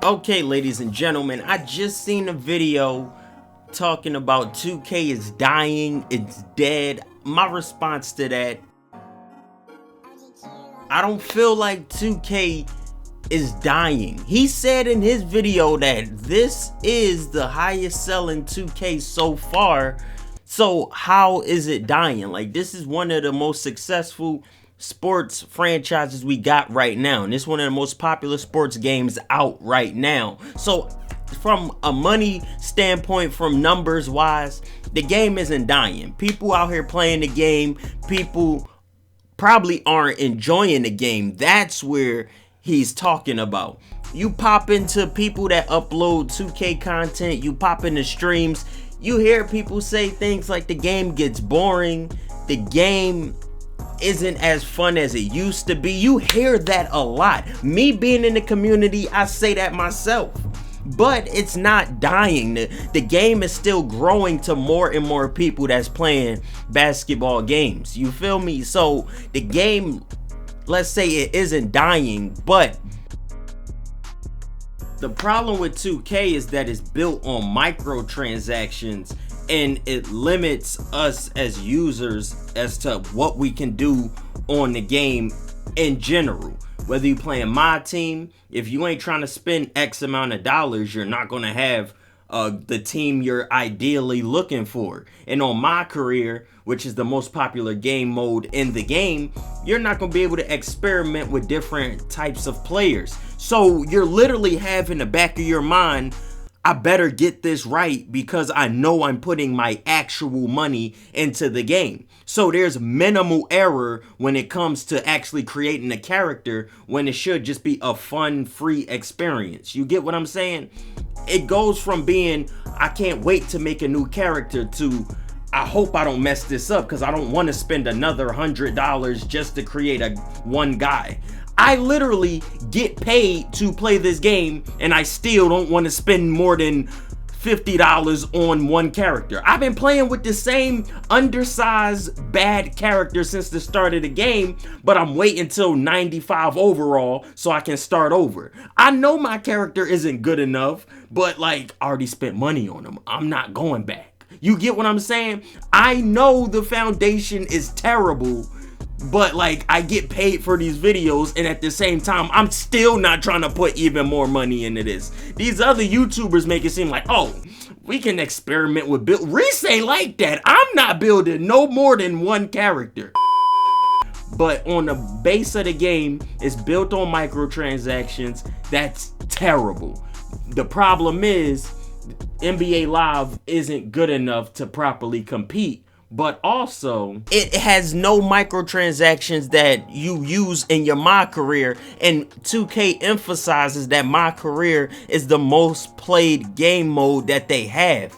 Okay, ladies and gentlemen, I just seen a video talking about 2K is dying, it's dead. My response to that, I don't feel like 2K is dying. He said in his video that this is the highest selling 2K so far. So how is it dying? Like, this is one of the most successful sports franchises we got right now, and it's one of the most popular sports games out right now. So from a money standpoint, from numbers wise, the game isn't dying. People out here playing the game, people probably aren't enjoying the game. That's where he's talking about. You pop into people that upload 2K content, you pop into streams, you hear people say things like the game gets boring, the game isn't as fun as it used to be. You hear that a lot. Me being in the community, I say that myself. But it's not dying. The game is still growing to more and more people that's playing basketball games. You feel me? So the game, let's say it isn't dying, but the problem with 2K is that it's built on microtransactions, and it limits us as users as to what we can do on the game in general. Whether you're playing my team, if you ain't trying to spend X amount of dollars, you're not going to have the team you're ideally looking for. And on my career, which is the most popular game mode in the game, you're not going to be able to experiment with different types of players. So you're literally having in the back of your mind, I better get this right because I know I'm putting my actual money into the game. So there's minimal error when it comes to actually creating a character, when it should just be a fun, free experience. You get what I'm saying? It goes from being, I can't wait to make a new character, to I hope I don't mess this up because I don't want to spend another $100 just to create one guy. I literally get paid to play this game, and I still don't want to spend more than $50 on one character. I've been playing with the same undersized bad character since the start of the game, but I'm waiting till 95 overall so I can start over. I know my character isn't good enough, but like, I already spent money on him. I'm not going back. You get what I'm saying? I know the foundation is terrible, but like, I get paid for these videos, and at the same time, I'm still not trying to put even more money into this. These other YouTubers make it seem like, oh, we can experiment with build. Reese ain't like that. I'm not building no more than one character. But on the base of the game, it's built on microtransactions. That's terrible. The problem is, NBA Live isn't good enough to properly compete. But also, it has no microtransactions that you use in your My Career, and 2K emphasizes that My Career is the most played game mode that they have.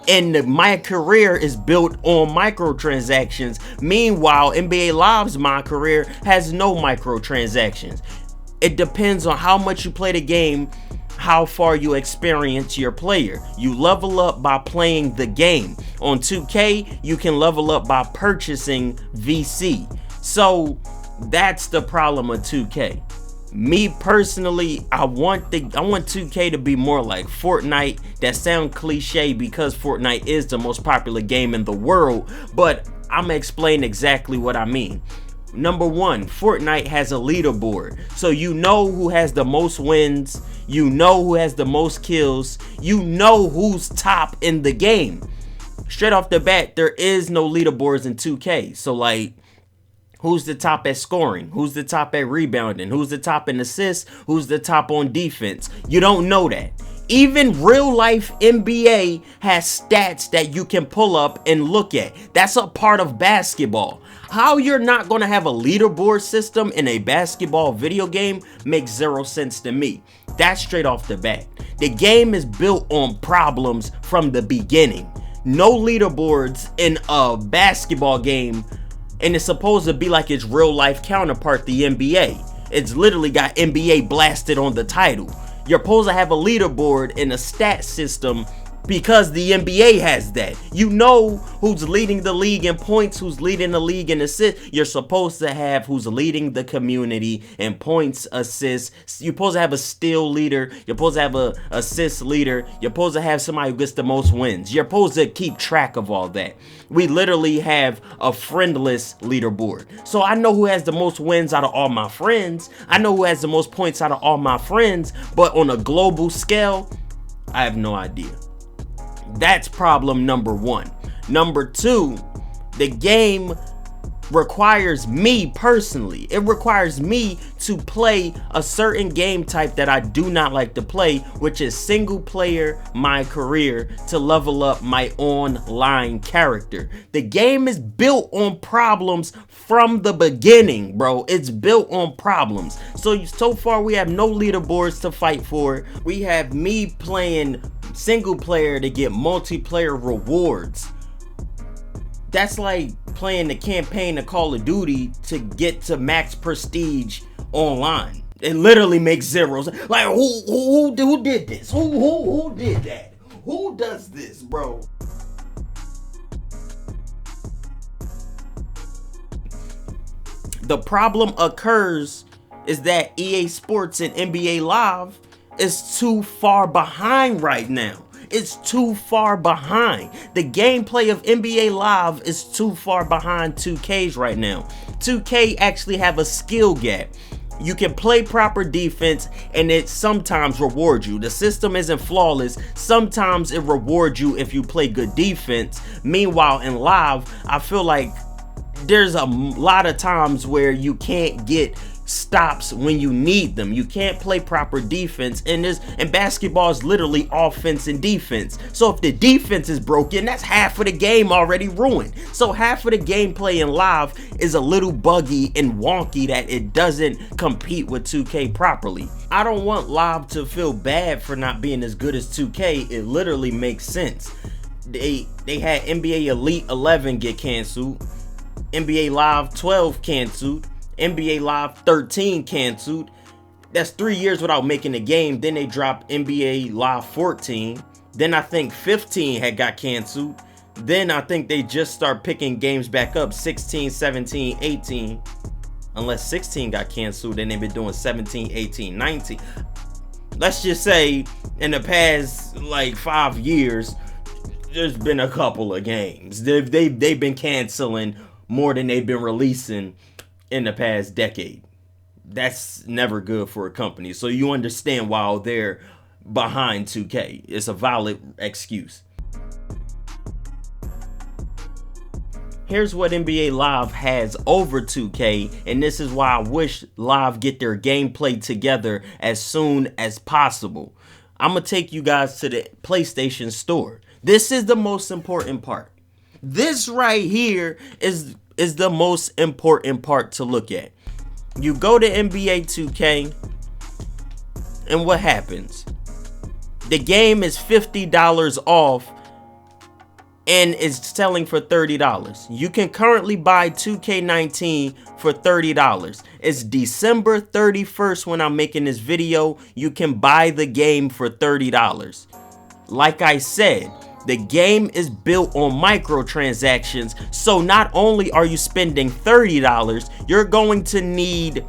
And My Career is built on microtransactions. Meanwhile, NBA Live's My Career has no microtransactions. It depends on how much you play the game, how far you experience your player. You level up by playing the game. On 2K, you can level up by purchasing VC. So that's the problem with 2K. Me personally, I want 2K to be more like Fortnite. That sounds cliche because Fortnite is the most popular game in the world, but I'm gonna explain exactly what I mean. Number one, Fortnite has a leaderboard, so you know who has the most wins, you know who has the most kills, you know who's top in the game. Straight off the bat, there is no leaderboards in 2K. So like, who's the top at scoring? Who's the top at rebounding? Who's the top in assists? Who's the top on defense? You don't know that. Even real life NBA has stats that you can pull up and look at. That's a part of basketball. How you're not going to have a leaderboard system in a basketball video game makes zero sense to me. That's straight off the bat. The game is built on problems from the beginning. No leaderboards in a basketball game, and it's supposed to be like its real life counterpart, the NBA. It's literally got NBA blasted on the title. You're supposed to have a leaderboard and a stat system because the NBA has that. You know who's leading the league in points, who's leading the league in assists. You're supposed to have who's leading the community in points, assists. You're supposed to have a steal leader. You're supposed to have a assist leader. You're supposed to have somebody who gets the most wins. You're supposed to keep track of all that. We literally have a friendless leaderboard. So I know who has the most wins out of all my friends. I know who has the most points out of all my friends. But on a global scale, I have no idea. That's problem number one. Number two, the game requires me personally. It requires me to play a certain game type that I do not like to play, which is single player my career to level up my online character. The game is built on problems from the beginning, bro. It's built on problems. So far we have no leaderboards to fight for. We have me playing single player to get multiplayer rewards. That's like playing the campaign of Call of Duty to get to max prestige online. It literally makes zeros. Like who did this? Who did that? Who does this, bro? The problem occurs is that EA Sports and NBA Live is too far behind right now. It's too far behind. The gameplay of NBA Live is too far behind 2K's right now. 2K actually have a skill gap. You can play proper defense and it sometimes rewards you. The system isn't flawless. Sometimes it rewards you if you play good defense. Meanwhile, in Live, I feel like there's a lot of times where you can't get stops when you need them. You can't play proper defense, and basketball is literally offense and defense. So if the defense is broken, that's half of the game already ruined. So half of the gameplay in Live is a little buggy and wonky that it doesn't compete with 2K properly. I don't want Live to feel bad for not being as good as 2K. It literally makes sense. They had NBA Elite 11 get canceled, NBA Live 12 canceled, NBA Live 13 canceled. That's 3 years without making a game. Then they dropped NBA Live 14. Then I think 15 had got canceled. Then I think they just start picking games back up, 16, 17, 18. Unless 16 got canceled, then they've been doing 17, 18, 19. Let's just say in the past like 5 years, there's been a couple of games. They've been canceling more than they've been releasing in the past decade. That's never good for a company. So you understand why they're behind 2K. It's a valid excuse. Here's what NBA Live has over 2K, and this is why I wish Live get their gameplay together as soon as possible. I'm gonna take you guys to the PlayStation Store. This is the most important part. This right here is the most important part to look at. You go to NBA 2K, and what happens? The game is $50 off and is selling for $30. You can currently buy 2K19 for $30. It's December 31st when I'm making this video. You can buy the game for $30. Like I said, the game is built on microtransactions, so not only are you spending $30, you're going to need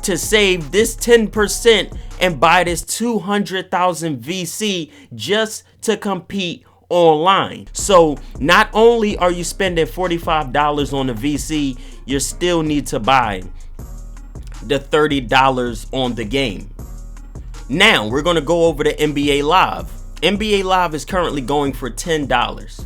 to save this 10% and buy this 200,000 VC just to compete online. So not only are you spending $45 on the VC, you still need to buy the $30 on the game. Now we're going to go over to NBA Live. NBA Live is currently going for $10.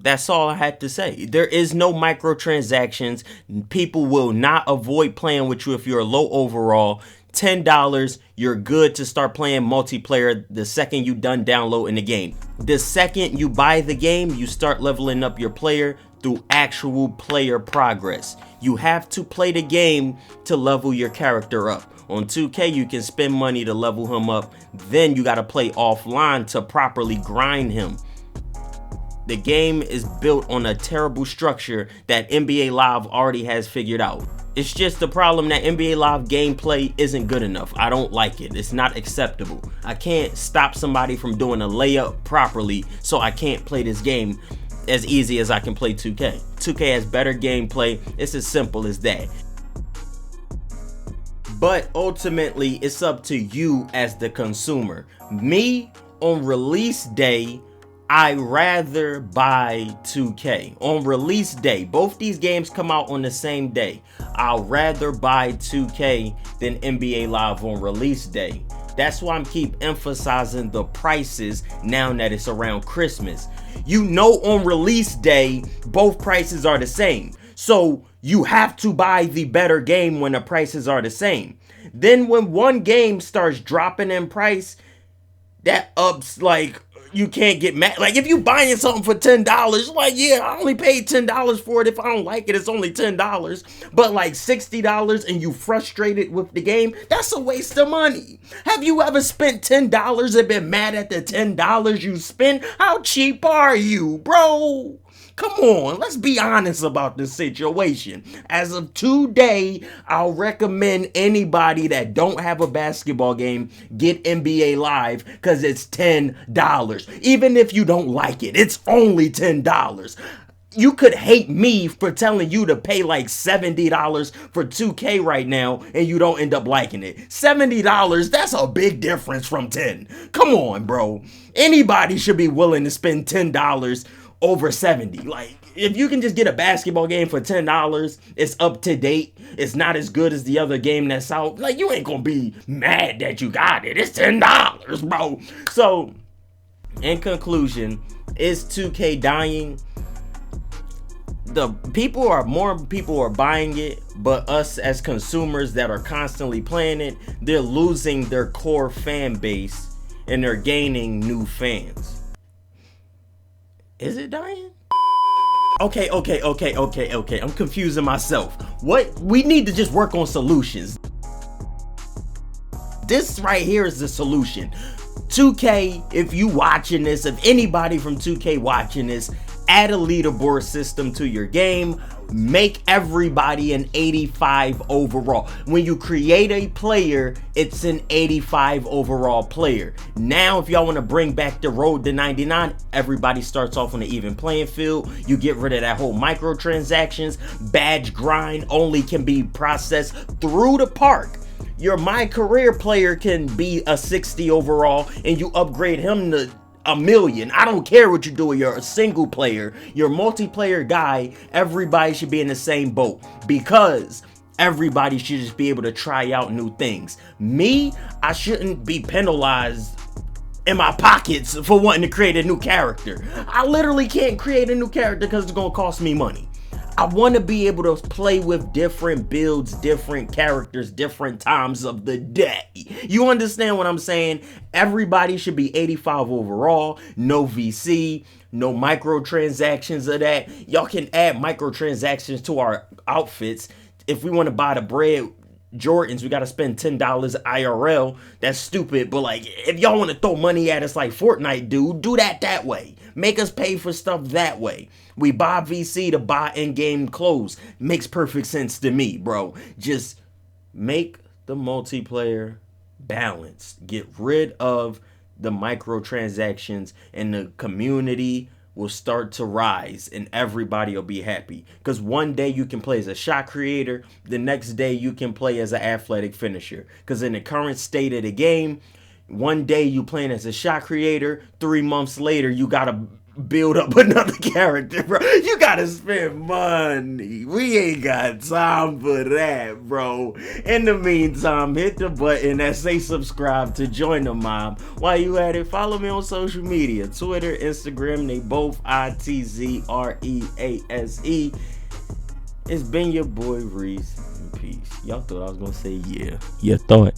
That's all I had to say. There is no microtransactions. People will not avoid playing with you if you're low overall. $10, you're good to start playing multiplayer the second you done downloading the game. The second you buy the game, you start leveling up your player through actual player progress. You have to play the game to level your character up. On 2K, you can spend money to level him up. Then you got to play offline to properly grind him. The game is built on a terrible structure that NBA Live already has figured out. It's just the problem that NBA Live gameplay isn't good enough. I don't like it. It's not acceptable. I can't stop somebody from doing a layup properly, so I can't play this game as easy as I can play 2K. 2K has better gameplay. It's as simple as that. But ultimately, it's up to you as the consumer. Me, on release day, I rather buy 2K. On release day, both these games come out on the same day. I'll rather buy 2K than NBA Live on release day. That's why I'm keep emphasizing the prices now that it's around Christmas. You know, on release day, both prices are the same. So you have to buy the better game when the prices are the same. Then when one game starts dropping in price, that ups, like, you can't get mad. Like, if you buying something for $10, like, yeah, I only paid $10 for it. If I don't like it, it's only $10. But like $60 and you frustrated with the game, that's a waste of money. Have you ever spent $10 and been mad at the $10 you spent? How cheap are you, bro? Come on, let's be honest about this situation. As of today, I'll recommend anybody that don't have a basketball game get NBA Live because it's $10. Even if you don't like it, it's only $10. You could hate me for telling you to pay like $70 for 2K right now and you don't end up liking it. $70, that's a big difference from 10. Come on, bro. Anybody should be willing to spend $10 over 70. Like, if you can just get a basketball game for $10, it's up to date, it's not as good as the other game that's out, like, you ain't gonna be mad that you got it. It's $10, bro. So in conclusion, is 2K dying? More people are buying it, but us as consumers that are constantly playing it, they're losing their core fan base and they're gaining new fans. Is it dying? Okay. I'm confusing myself. What? We need to just work on solutions. This right here is the solution. 2K, if you watching this, if anybody from 2K watching this, add a leaderboard system to your game. Make everybody an 85 overall. When you create a player, it's an 85 overall player. Now, if y'all want to bring back the road to 99, everybody starts off on an even playing field. You get rid of that whole microtransactions. Badge grind only can be processed through the park. Your My Career player can be a 60 overall and you upgrade him to a million. I don't care what you do. You're a single player, you're a multiplayer guy. Everybody should be in the same boat because everybody should just be able to try out new things. Me, I shouldn't be penalized in my pockets for wanting to create a new character. I literally can't create a new character because it's gonna cost me money. I want to be able to play with different builds, different characters, different times of the day. You understand what I'm saying? Everybody should be 85 overall, no VC, no microtransactions of that. Y'all can add microtransactions to our outfits. If we want to buy the bread Jordans, we got to spend $10 IRL. That's stupid, but like, if y'all want to throw money at us like Fortnite do that way. Make us pay for stuff that way. We buy VC to buy in-game clothes. Makes perfect sense to me, bro. Just make the multiplayer balanced. Get rid of the microtransactions and the community will start to rise and everybody will be happy. Because one day you can play as a shot creator, the next day you can play as an athletic finisher. Because in the current state of the game, one day you playing as a shot creator, 3 months later you gotta build up another character, bro. You gotta spend money. We ain't got time for that, bro. In the meantime, hit the button that say subscribe to join the mob. While you at it, follow me on social media, Twitter, Instagram, they both iTzRease. It's been your boy Reese. Peace. Y'all thought I was gonna say yeah. You thought.